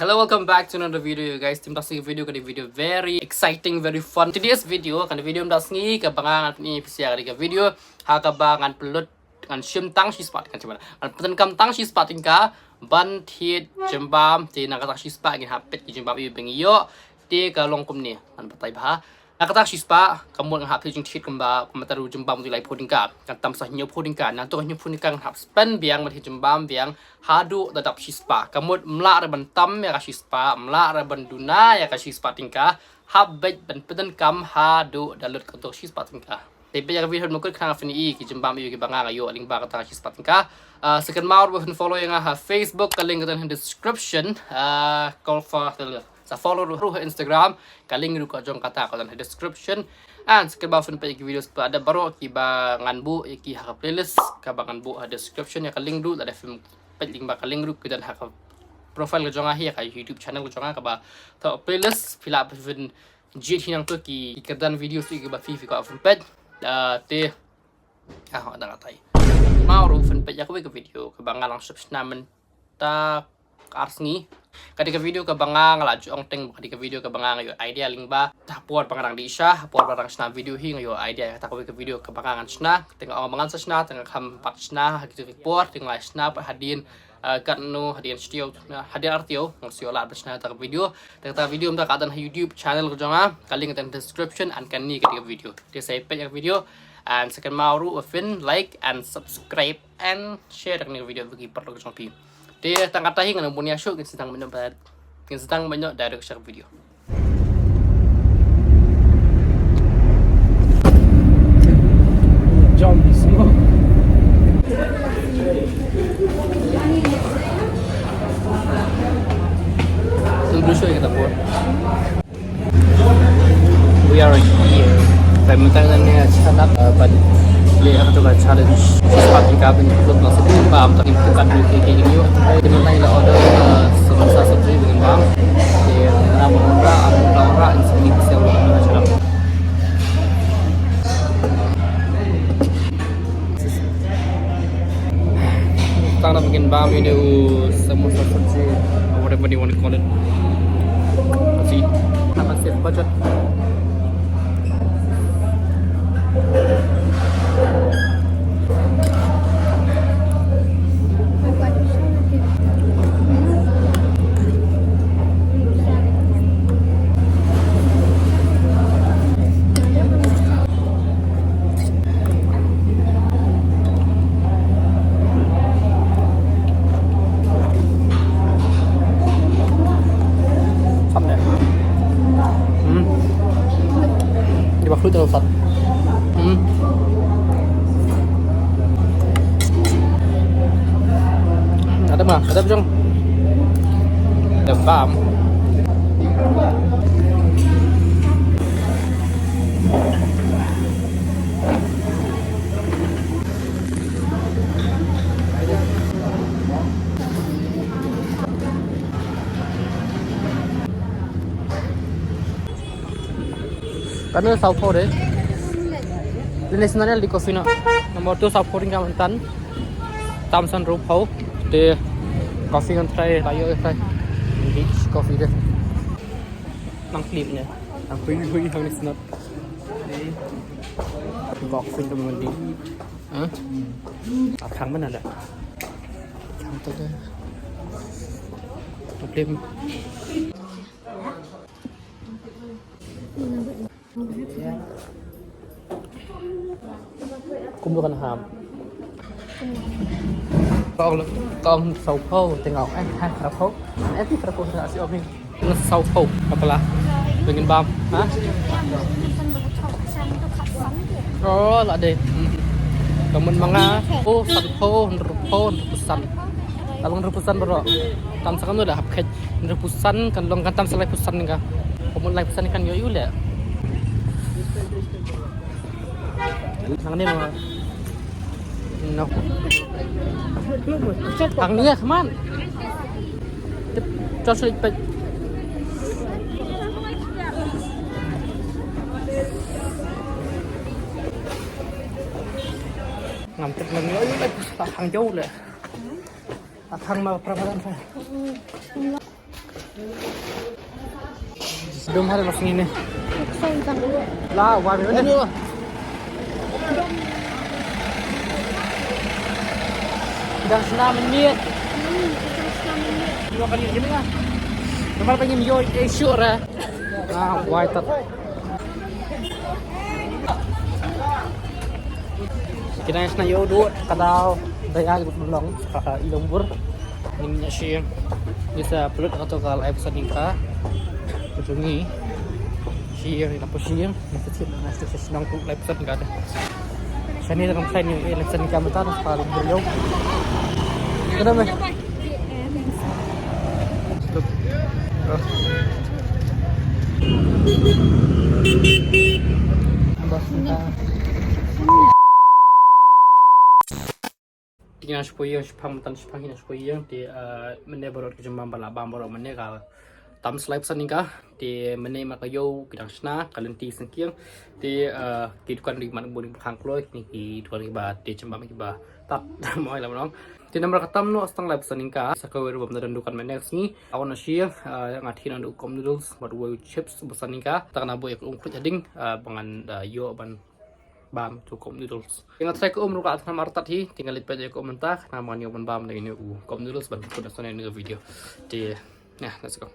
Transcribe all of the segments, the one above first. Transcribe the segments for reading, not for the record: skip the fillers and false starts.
Hello, welcome back to another video, guys. Tim tasngi video kali video very exciting, very fun. Today's video kan video tasngi kabangan ni pisia kali video ha kabangan pelut kan shim tang shi spot kan cuman. Kan peten kam tang shi spot tingka ban thiet jembam ti nak kata shi spot ngin hapet ki jembam yu bengiyo ti ka longkum ni kan patai bah. Nak kata shi spot kamu ngah hapet jing thiet kamba komataru jembam tu lai pudingka kan tam sah nyu pudingka na tu nyu pudingka hap span biang mati jembam biang hadu dadap shi spot kamu mla reban tam ya ka shi spot mla reban duna ya ka shi spot tingka habet ban peten kam hadu dalut untuk shi spot tingka. Tapi yang video mungkin kena fini ki jembam yu ki banga ayo link ba kata shi spot tingka. Second mau boleh follow yang Facebook ka link in description. Call for sa follow ru Instagram ka link ru ka jong kata ka dalam description. And second mau fini pagi video ada baru ki ba nganbu ki ha playlist ka ba nganbu description ya ka link ru ada film link ba ka link ru ki dan ha profile ka jong hi ka YouTube channel ka jong ka ba to playlist fila fin jit hinang tu ki kedan video tu ki ba fi ka film pet te ah ada katai mau ru fin pet ya ka video ka ba ngalang subscribe ta arsni kadika video ka banga ngalaju ong teng kadika video ka banga ngayo idea link ba tapuar pangarang di sya puar barang sna video hi ngayo idea ta ka video ka banga ngan sna tengah omongan sa sna tengah kam pat sna gitu puar tengah sna hadin kat no hadin studio hadin artio ngasio la sna ta video ta kadan YouTube channel ko jonga kaling in description and kan ni kadika video dia saya page video and second mau ru fin like and subscribe and share dengan video bagi perlu jong dia tang kata hing nang punya show kin sedang banyak direct share video. Zombie semua. Tunggu show kita buat. We are here. Pementangan ni challenge pada lihat tu kan challenge sepatu kabin belum masuk paham tapi bukan duit kayak gini dengan lain lah order semasa satu dengan bang dia nama orang ini bisa orang macam tanah bikin bang ini semasa satu whatever you want to call it see apa sih budget terus Ustaz. Ada bujang. Demam. Karena Saupo deh. Ini sebenarnya di coffee nak. Nomor 2 Saupo ring kamantan. Tamsan Rupau. Di coffee kan try layo try. Beach coffee deh. Nang klipnya. Nang hui hang ni senat. Di coffee tu mandi. Hah? Kang mana dah? Kang tu deh. Klip. Cũng được hàm con sầu khô thì ngọc anh hai khá khô em thích khá khô thì sẽ ôm nó sầu khô hoặc là mình bom hả đó là đi còn mình mang ô sắn khô rupusan kalau rupusan bro tam sekarang udah hapket rupusan kan long kan tam selai pusan nih kan komun lai pusan kan yoyu le thằng này mà nó thằng này kemana cho sleep bed ngắm chụp lần nữa lại thằng dâuเลยthằng mà perapatan saya Belum ada masuk ini. Lah, wah bener. Dah 9 minit. 2 kali gini lah. Nomor pengen yo sure lah. Why tak. Kita na yo do kadao daya belong ilong bur. Ini sih bisa peluk atau kalau episode ini ujungi share na po share kasi nasa sa sinang kung episode enggak ada. Saya ni dalam saya ni episode kami tahu paling beliau. Kenapa? Tinggal supaya pamutan supaya supaya di meneborot kejembang balabang borok menegak tam slide sa nika di menay makayo kidang sna kalenti sengkiang di kidukan di man buning khang kloy ni ki dukan ba di cembam ki ba tat mo ila long di nomor katam no astang live sa nika sa kawer bom na dukan menex ni ako na siya ngathi na ukom noodles marwo chips sa nika ta na boy ko jading bangan yo ban bam to kom noodles ingat saya ko ruka at na martat hi tinggal lipat ko mentak na man yo ban bam na ini kom noodles ban ko na sa ni video di nah let's go.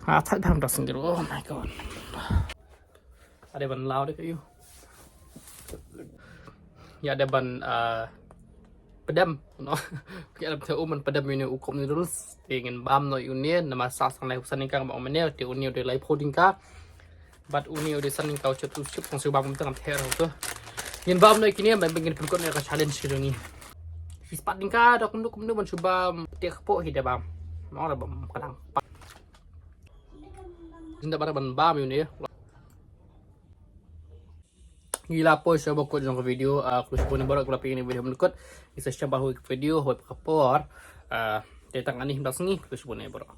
Thật bằng đặc sendiri. Oh my god. Ada ban lao deh kayu. Ya ada ban pedam, no. Kita ada tahu man pedam ini ukum ni dulu. Ingin bam no ini nama sasang lai usan ingkang mau mana. Di uni udah lai poding ka. But uni udah san ingkau cetu cep kong sebab tengah teror tu. Ingin bam no ikini ban ingin berikut ni challenge gitu ni. Hispat ingka dak kunduk man coba tiak po hida bam. Mau ada bam kadang. Tidak pada ban ini ya. Gila po siya bakot ng video. Kung siya po na barak ini video menukot. Isa siya bahu video. Huwag kapor. Tetang anih belas ni. Kung siya po na barak.